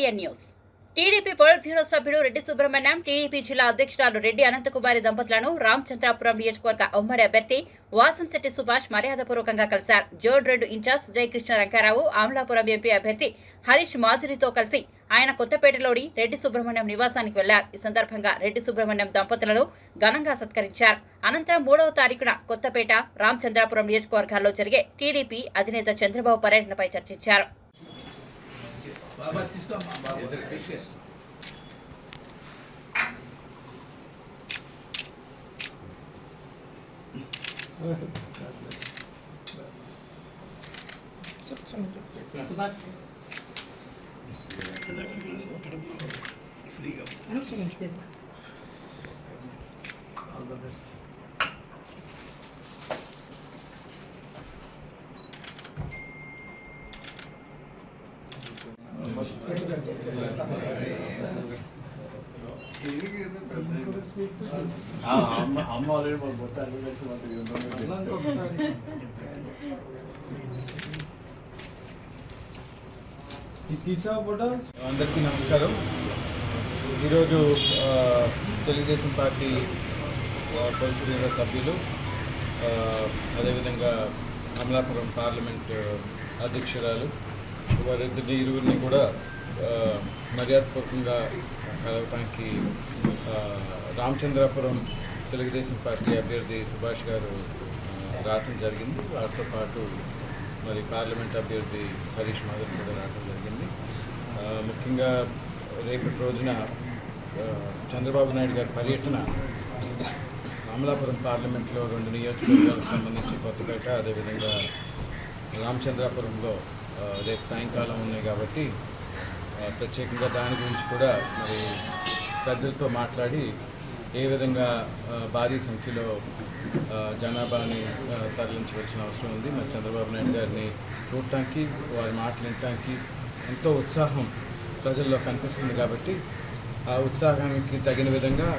KN news. TDP polit bureau సభ్యుడు Reddy Subrahmanyam, TDP జిల్లా అధ్యక్షురాలు రెడ్డి అనంతకుమారి దంపతులను రామచంద్రాపురం నియోజకవర్గ ఉమ్మడి అభ్యర్థి వాసంశెట్టి సుభాష్ మర్యాదపూర్వకంగా కలిశారు. Zone 2 in charge Jayakrishna Rangarao, Amalapuram MP అభ్యర్థి హరీష్ మాధురితో కలిసి ఆయన కొత్తపేటలోని రెడ్డి సుబ్రహ్మణ్యం నివాసానికి వెళ్లారు. ఈ సందర్భంగా రెడ్డి సుబ్రహ్మణ్యం దంపతులను ఘనంగా సత్కరించారు. అనంతరం 3వ తారీఖున కొత్తపేట, రామచంద్రాపురం నియోజకవర్గాల్లో జరిగే టీడీపీ అధినేత చంద్రబాబు పర్యటనపై చర్చించారు. అందరికీ నమస్కారం. ఈరోజు తెలుగుదేశం పార్టీ పొలిట్ బ్యూరో సభ్యులు, అదేవిధంగా అమలాపురం పార్లమెంట్ అధ్యక్షురాలు ఇరువురిని కూడా మర్యాదపూర్వకంగా కలవటానికి రామచంద్రాపురం తెలుగుదేశం పార్టీ అభ్యర్థి సుభాష్ గారు రావటం జరిగింది. వారితో పాటు మరి పార్లమెంట్ అభ్యర్థి హరీష్ మాధురి కూడా రావడం జరిగింది. ముఖ్యంగా రేపటి రోజున చంద్రబాబు నాయుడు గారి పర్యటన అమలాపురం పార్లమెంట్లో 2 నియోజకవర్గాలకు సంబంధించి కొత్తపేట, అదేవిధంగా రామచంద్రాపురంలో రేపు సాయంకాలం ఉన్నాయి కాబట్టి ప్రత్యేకంగా దాని గురించి కూడా మరి పెద్దలతో మాట్లాడి ఏ విధంగా భారీ సంఖ్యలో జనాభాని తరలించవలసిన అవసరం ఉంది. మరి చంద్రబాబు నాయుడు గారిని చూడటానికి, వారి మాటలు వినటానికి ఎంతో ఉత్సాహం ప్రజల్లో కనిపిస్తుంది కాబట్టి ఆ ఉత్సాహానికి తగిన విధంగా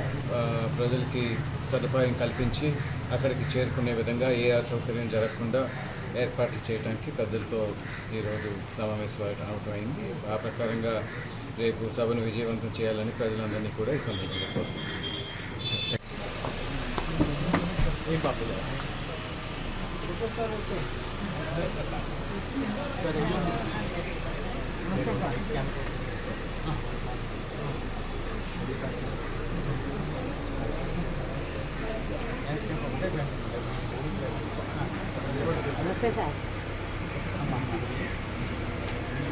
ప్రజలకి సదుపాయం కల్పించి అక్కడికి చేరుకునే విధంగా ఏ అసౌకర్యం జరగకుండా ఏర్పాట్లు చేయడానికి పెద్దలతో ఈరోజు సమావేశం అవటం అయింది. ఆ ప్రకారంగా రేపు సభను విజయవంతం చేయాలని ప్రజలందరినీ కూడా ఈ సందర్భంగా కోరుతున్నాను. నమస్తే సార్.